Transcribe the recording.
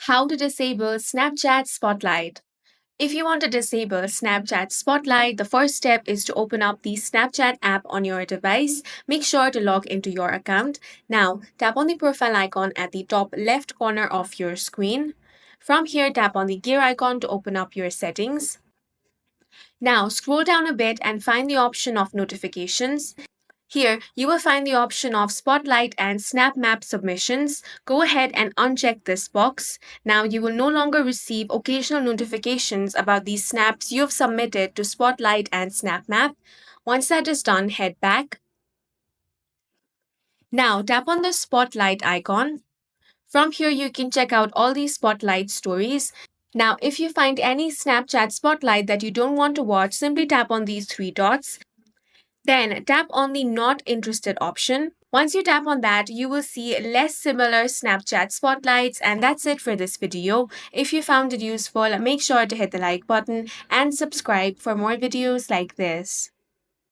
How to disable Snapchat Spotlight. If you want to disable Snapchat Spotlight, the first step is to open up the Snapchat app on your device. Make sure to log into your account. Now, tap on the profile icon at the top left corner of your screen. From here, tap on the gear icon to open up your settings. Now, scroll down a bit and find the option of notifications. Here, you will find the option of Spotlight and Snap Map submissions. Go ahead and uncheck this box. Now, you will no longer receive occasional notifications about these snaps you have submitted to Spotlight and Snap Map. Once that is done, head back. Now, tap on the Spotlight icon. From here, you can check out all these Spotlight stories. Now, if you find any Snapchat Spotlight that you don't want to watch, simply tap on these three dots. Then tap on the Not Interested option. Once you tap on that, you will see less similar Snapchat spotlights, and that's it for this video. If you found it useful, make sure to hit the like button and subscribe for more videos like this.